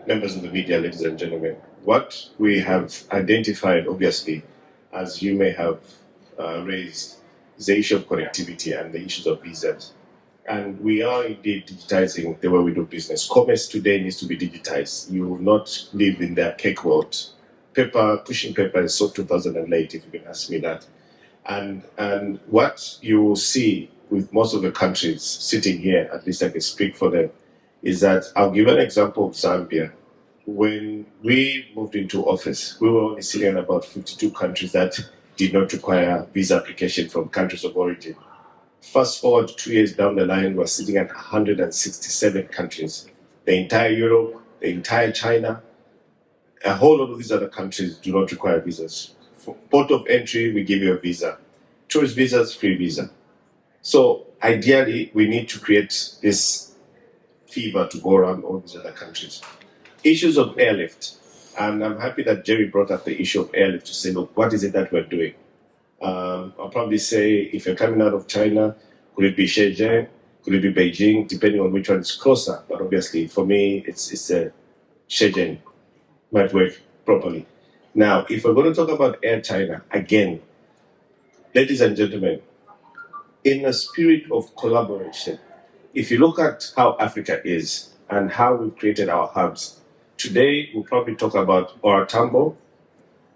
members of the media, ladies and gentlemen, what we have identified, obviously, as you may have raised, is the issue of connectivity and the issues of visas. And we are indeed digitizing the way we do business. Commerce today needs to be digitized. You will not live in the cake world. Paper, pushing paper is so 2008, if you can ask me that. And what you will see with most of the countries sitting here, at least I can speak for them, is that I'll give an example of Zambia. When we moved into office, we were only sitting in about 52 countries that did not require visa application from countries of origin. Fast forward 2 years down the line, we're sitting at 167 countries. The entire Europe, the entire China, a whole lot of these other countries do not require visas. For port of entry, we give you a visa. Tourist visas, free visa. So ideally, we need to create this fever to go around all these other countries. Issues of airlift. And I'm happy that Jerry brought up the issue of airlift to say, look, what is it that we're doing? I'll probably say, if you're coming out of China, could it be Shenzhen? Could it be Beijing? Depending on which one is closer. But obviously, for me, it's Shenzhen might work properly. Now, if we're going to talk about Air China, again, ladies and gentlemen, in a spirit of collaboration, if you look at how Africa is and how we've created our hubs, today we'll probably talk about Oratambo,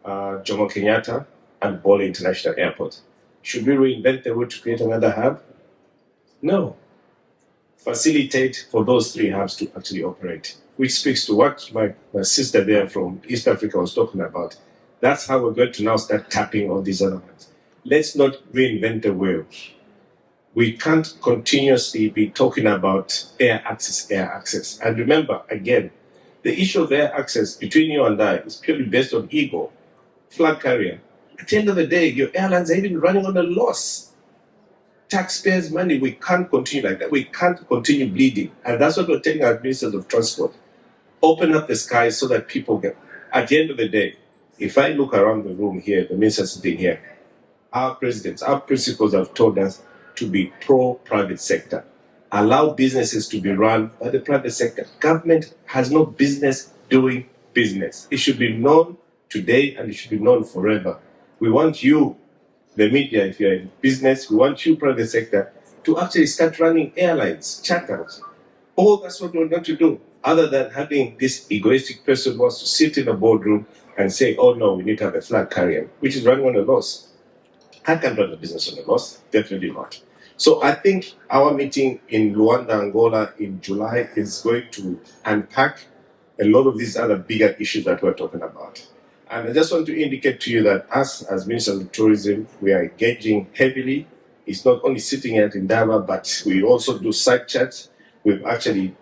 Jomo Kenyatta, and Bole International Airport. Should we reinvent the wheel to create another hub? No. Facilitate for those three hubs to actually operate, which speaks to what my sister there from East Africa was talking about. That's how we're going to now start tapping on these elements. Let's not reinvent the wheel. We can't continuously be talking about air access. And remember, again, the issue of air access between you and I is purely based on ego. Flag carrier. At the end of the day, your airlines are even running on a loss. Taxpayers' money, we can't continue like that. We can't continue bleeding. And that's what we're telling our ministers of transport. Open up the skies so that people get. At the end of the day, if I look around the room here, the ministers sitting here, our presidents, our principals have told us to be pro-private sector. Allow businesses to be run by the private sector. Government has no business doing business. It should be known today and it should be known forever. We want you, the media, if you're in business, we want you, private sector, to actually start running airlines, charters. All that's what we want to do, other than having this egoistic person who wants to sit in a boardroom and say, oh no, we need to have a flag carrier, which is running on a loss. I can't run a business on a loss, definitely not. So I think our meeting in Luanda, Angola in July is going to unpack a lot of these other bigger issues that we're talking about. And I just want to indicate to you that us as Ministers of Tourism, we are engaging heavily. It's not only sitting at INDABA, but we also do site chats. We've actually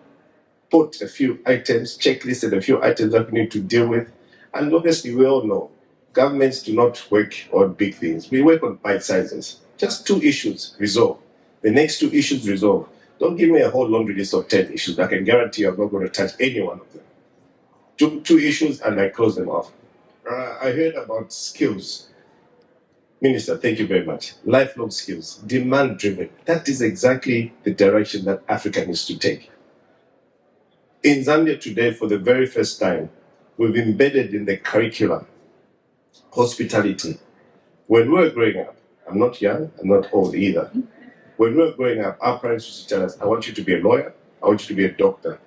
put a few items, checklisted a few items that we need to deal with. And obviously we all know governments do not work on big things. We work on bite sizes. Just 2 issues, resolve. The next 2 issues, resolve. Don't give me a whole laundry list of 10 issues. I can guarantee you I'm not going to touch any one of them. 2 issues and I close them off. I heard about skills. Minister, thank you very much. Lifelong skills, demand-driven. That is exactly the direction that Africa needs to take. In Zambia today, for the very first time, we've embedded in the curriculum hospitality. When we were growing up, I'm not young, I'm not old either. When we were growing up, our parents used to tell us, I want you to be a lawyer, I want you to be a doctor,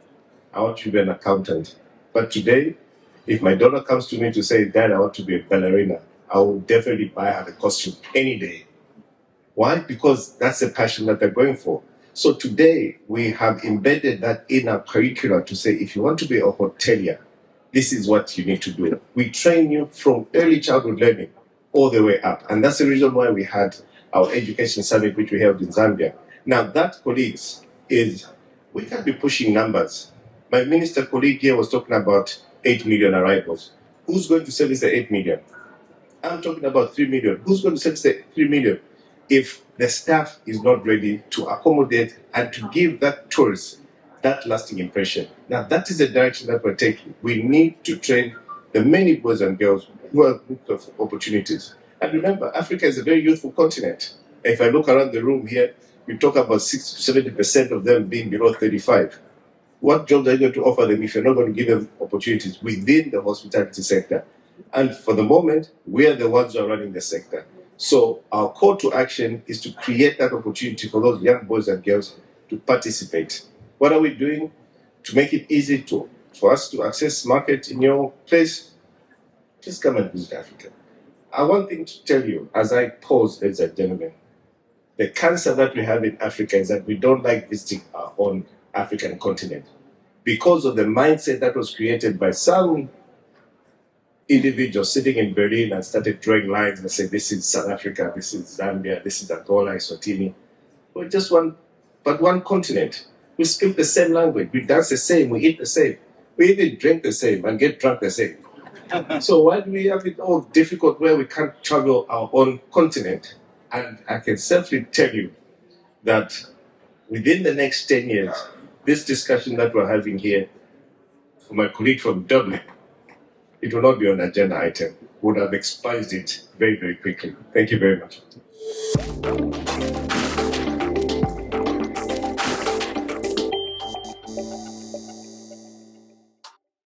I want you to be an accountant. But today, if my daughter comes to me to say, Dad, I want to be a ballerina, I will definitely buy her the costume any day. Why? Because that's the passion that they're going for. So today, we have embedded that in our curricula to say, if you want to be a hotelier, this is what you need to do. We train you from early childhood learning all the way up. And that's the reason why we had our education summit, which we held in Zambia. Now, that, colleagues, is we can't be pushing numbers. My minister colleague here was talking about 8 million arrivals. Who's going to service the 8 million? I'm talking about 3 million. Who's going to service the 3 million? If the staff is not ready to accommodate and to give that tourist that lasting impression. Now, that is the direction that we're taking. We need to train the many boys and girls who are looking for opportunities. And remember, Africa is a very youthful continent. If I look around the room here, we talk about 60 to 70% of them being below 35. What jobs are you going to offer them if you're not going to give them opportunities within the hospitality sector? And for the moment, we are the ones who are running the sector. So our call to action is to create that opportunity for those young boys and girls to participate. What are we doing to make it easy for us to access market in your place? Just come and visit Africa. I want one thing to tell you as I pause, ladies and gentlemen. The cancer that we have in Africa is that we don't like visiting our own African continent because of the mindset that was created by some individuals sitting in Berlin and started drawing lines and say, this is South Africa, this is Zambia, this is Angola, Eswatini. We're just one continent. We speak the same language, we dance the same, we eat the same, we even drink the same and get drunk the same. So why do we have it all difficult where we can't travel our own continent? And I can safely tell you that within the next 10 years, this discussion that we're having here, for my colleague from Dublin, it will not be on the agenda item. We would have expised it very, very quickly. Thank you very much.